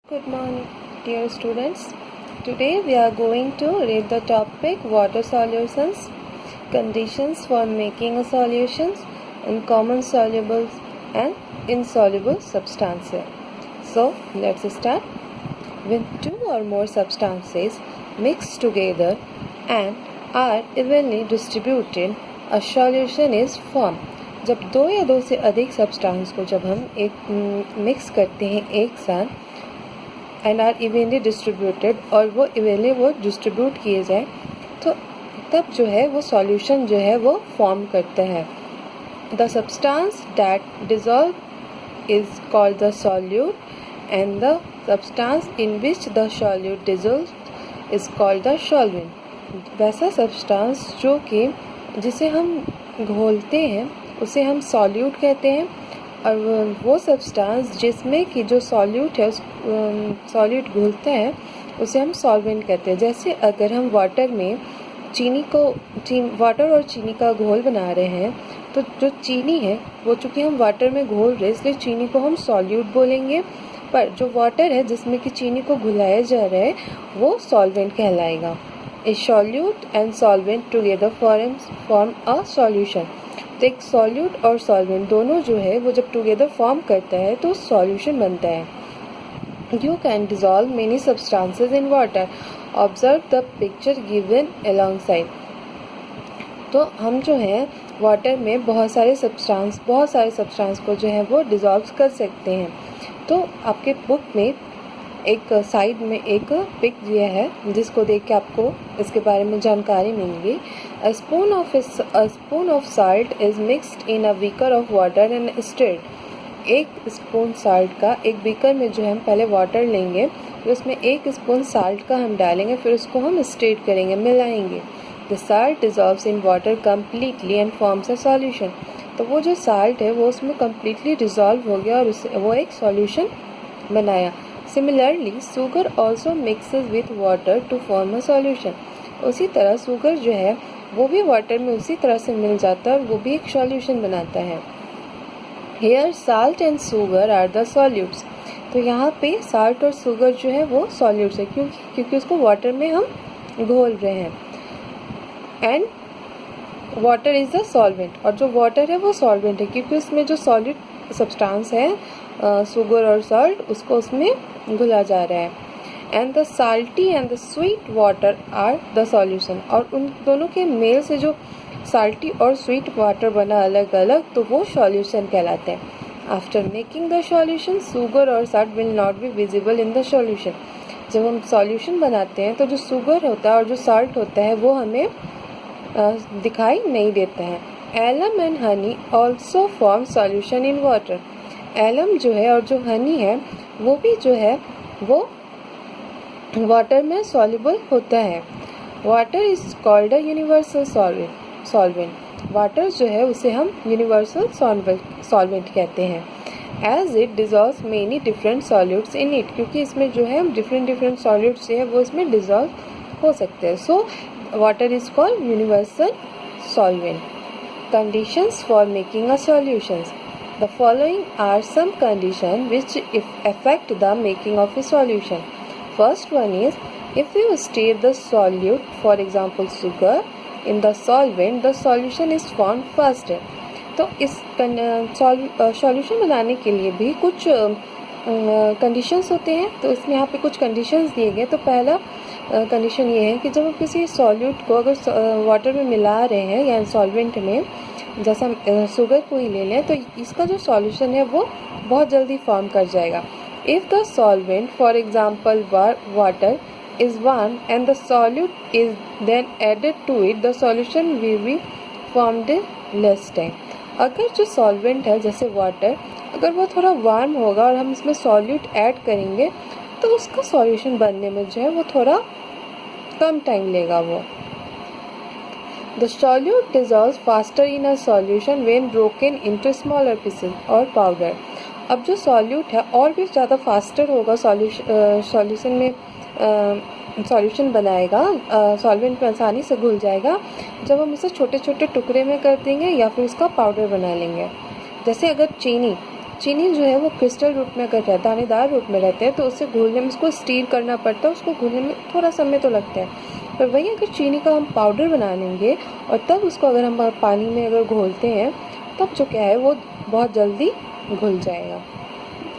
Good morning, dear students. Today we are going to read the topic water solutions, conditions for making a solutions, and common soluble and insoluble substances. So let's start. When two or more substances mix together and are evenly distributed, a solution is formed. जब दो या दो से अधिक substance को जब हम एक मिक्स करते हैं एक साथ एंड आर इवनली डिस्ट्रीब्यूटेड और वो इवनली वो डिस्ट्रीब्यूट किए जाए तो तब जो है वो सॉल्यूशन जो है वो फॉर्म करता है. The substance that dissolve is called the solute and the substance in which the solute dissolve is called the solvent. वैसा सब्सटेंस जो कि जिसे हम घोलते हैं उसे हम सॉल्यूट कहते हैं और वो सब्सटेंस जिसमें कि जो सॉल्यूट है सॉल्यूट घुलता है उसे हम सॉल्वेंट कहते हैं. जैसे अगर हम वाटर में वाटर और चीनी का घोल बना रहे हैं तो जो चीनी है वो चूँकि हम वाटर में घोल रहे इसलिए चीनी को हम सॉल्यूट बोलेंगे, पर जो वाटर है जिसमें कि चीनी को घुलाया जा रहा है वो सॉल्वेंट कहलाएगा. ए solute and solvent together form a solution. तो एक सॉल्यूट और सॉल्वेंट दोनों जो है वो जब टुगेदर फॉर्म करता है तो सॉल्यूशन बनता है. You can dissolve many substances in water. Observe the picture given alongside. तो हम जो है वाटर में बहुत सारे सब्सटेंस को जो है वो डिजॉल्व कर सकते हैं. तो आपके बुक में एक साइड में एक पिक दिया है जिसको देख के आपको इसके बारे में जानकारी मिलेगी. A spoon of salt is mixed in a beaker of water and stirred. एक स्पून साल्ट का एक बीकर में जो है हम पहले वाटर लेंगे फिर उसमें एक स्पून साल्ट का हम डालेंगे फिर उसको हम स्टिर करेंगे, मिलाएंगे. The salt dissolves in water completely and forms a solution. तो वो जो साल्ट है वो उसमें completely dissolve हो गया और वो एक solution बनाया. Similarly, sugar also mixes with water to form a solution. उसी तरह शुगर जो है वो भी वाटर में उसी तरह से मिल जाता है और वो भी एक सॉल्यूशन बनाता है. Here salt and sugar are the solutes. तो यहाँ पे साल्ट और शुगर जो है वो सॉल्यूट्स है क्योंकि उसको वाटर में हम घोल रहे हैं. And water is the solvent और जो वाटर है वो सॉल्वेंट है क्योंकि उसमें जो सॉलिड सब्सटेंस है शुगर और सॉल्ट उसको उसमें घुला जा रहा है. And the salty and the sweet water are the solution. और उन दोनों के मेल से जो साल्टी और स्वीट वाटर बना अलग अलग तो वो सॉल्यूशन कहलाते हैं. After making the solution sugar और salt will not be visible in the solution. जब हम सॉल्यूशन बनाते हैं तो जो शुगर होता है और जो साल्ट होता है वो हमें दिखाई नहीं देता है. Alum and honey also form solution in water. Alum जो है और जो हनी है वो भी जो है वो वाटर में सॉल्युबल होता है. Water is called a universal solvent. Water जो है उसे हम यूनिवर्सल सॉल्वेंट कहते हैं. As it dissolve many different solutes in it. क्योंकि इसमें जो है डिफरेंट सॉल्यूट्स जो है वो इसमें डिजॉल्व हो सकते हैं. So water is called universal solvent. Conditions for making a solutions. The following are some conditions which affect the making of a solution. First one is if you stir the solute, for example sugar, in the solvent, the solution is formed faster. तो इस solution बनाने के लिए भी कुछ conditions होते हैं. तो इसमें यहाँ पे कुछ कंडीशंस दिए गए. तो पहला कंडीशन ये है कि जब हम किसी सॉल्यूट को अगर वाटर में मिला रहे हैं या सॉल्वेंट में जैसे हम शुगर को ही ले लें तो इसका जो सॉल्यूशन है वो बहुत जल्दी फॉर्म कर जाएगा. If the solvent for example water is warm and the solute is then added to it the solution will be formed in less time. अगर जो सॉल्वेंट है जैसे वाटर अगर वो थोड़ा वार्म होगा और हम इसमें सॉल्यूट ऐड करेंगे तो उसका सॉल्यूशन बनने में जो है वो थोड़ा कम टाइम लेगा. वो The solute dissolves faster in a solution when broken into smaller pieces or powder. अब जो सॉल्यूट है और भी ज़्यादा फास्टर होगा सॉल्यूशन में सॉल्यूशन बनाएगा, सॉल्वेंट में आसानी से घुल जाएगा जब हम इसे छोटे छोटे टुकड़े में कर देंगे या फिर उसका पाउडर बना लेंगे. जैसे अगर चीनी चीनी जो है वो क्रिस्टल रूप में अगर रहता है, दानेदार रूप में रहते हैं, तो उसे घोलने में उसको स्टीर करना पड़ता है, उसको घोलने में थोड़ा समय तो लगता है। पर वही अगर चीनी का हम पाउडर बना लेंगे और तब उसको अगर हम पानी में अगर घोलते हैं, तब जो क्या है वो बहुत जल्दी घुल जाएगा।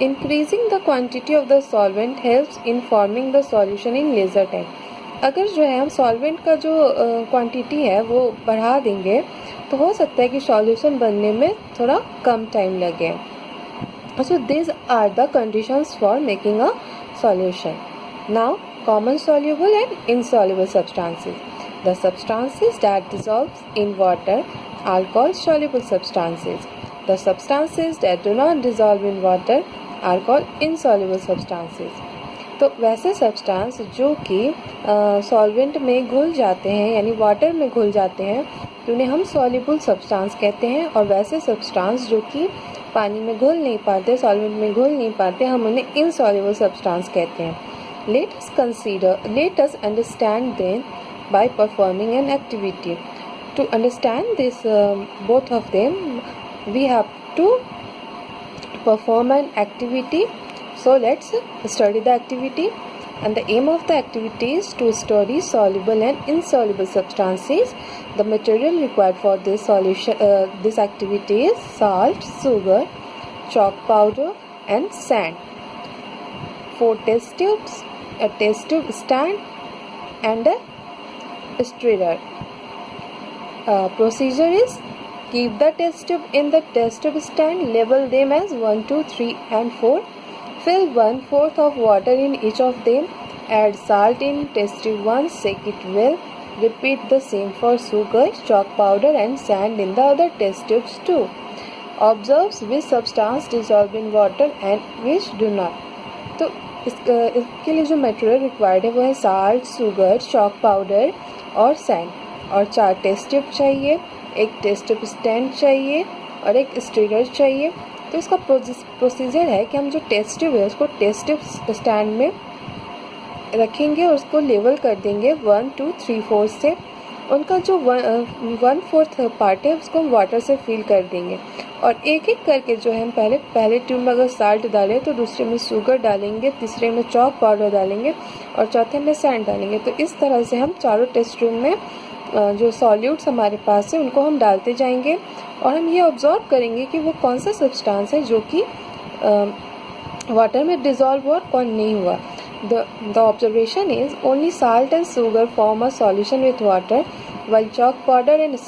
Increasing the quantity of the solvent helps in forming the solution in leisure time. अगर जो है हम सॉल्वेंट का जो क्वांटिटी है वो बढ़ा देंगे, तो हो सकता है कि सॉल्यूशन बनने में थोड़ा कम टाइम लगे। So these are the conditions for making a solution. Now, common soluble and insoluble substances. The substances that dissolve in water are called soluble substances. The substances that do not dissolve in water are called insoluble substances. तो वैसे substance जो कि solvent में घुल जाते हैं, यानी water में घुल जाते हैं, तो उन्हें हम सॉल्युबल सब्सटेंस कहते हैं। और वैसे सब्सटेंस जो कि पानी में घुल नहीं पाते, सॉल्वेंट में घुल नहीं पाते, हम उन्हें इनसॉल्युबल सब्सटेंस कहते हैं। Let us understand them by performing an activity. To understand this both of them we have to perform an activity. So let's study the activity, and the aim of the activity is to study soluble and insoluble substances. The material required for this solution, this activity is salt, sugar, chalk powder and sand. 4 test tubes, a test tube stand and a stirrer. Procedure is: keep the test tube in the test tube stand, label them as 1, 2, 3 and 4. Fill 1/4 of water in each of them. Add salt in test tube 1, shake it well. Repeat the same for sugar, chalk powder and sand in the other test tubes too. Observe which substance dissolve in water and which do not. तो इसके लिए जो material required है वो है salt, sugar, chalk powder और sand. और 4 test tube चाहिए, एक टेस्ट ट्यूब स्टैंड चाहिए और एक स्टीरर चाहिए। तो इसका प्रोसीजर है कि हम जो टेस्ट ट्यूब है उसको टेस्ट ट्यूब स्टैंड में रखेंगे और उसको लेवल कर देंगे 1, 2, 3, 4 से। उनका जो 1/4 पार्ट है उसको हम वाटर से फिल कर देंगे और एक एक करके जो है हम पहले ट्यूब में अगर साल्ट डालें तो दूसरे में शुगर डालेंगे, तीसरे में चॉक पाउडर डालेंगे और चौथे में सैंड डालेंगे। तो इस तरह से हम चारों टेस्ट ट्यूब में जो सॉल्यूट्स हमारे पास है उनको हम डालते जाएंगे और हम ये ऑब्जर्व करेंगे कि वो कौन सा सब्सटेंस है जो कि वाटर में डिज़ोल्व हुआ और कौन नहीं हुआ। The observation is only salt and sugar form a solution with water while chalk powder and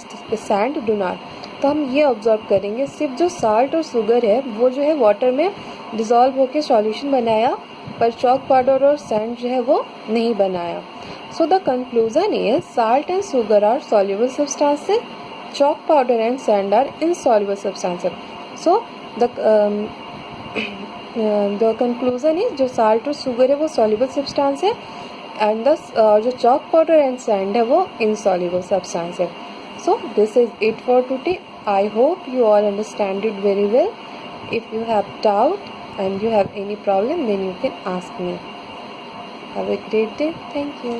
sand do not. तो हम ये ऑब्जर्व करेंगे सिर्फ जो साल्ट और शुगर है वो जो है वाटर में डिज़ोल्व होकर सॉल्यूशन बनाया, पर चॉक पाउडर और सैंड जो है वो नहीं बनाया। So the conclusion is salt and sugar are soluble substances, chalk powder and sand are insoluble substances. So the conclusion is जो salt और sugar है वो soluble substance है and जो chalk powder and sand है वो insoluble substance है। So this is it for today. I hope you all understand it very well. If you have doubt and you have any problem, then you can ask me. Have a great day. Thank you.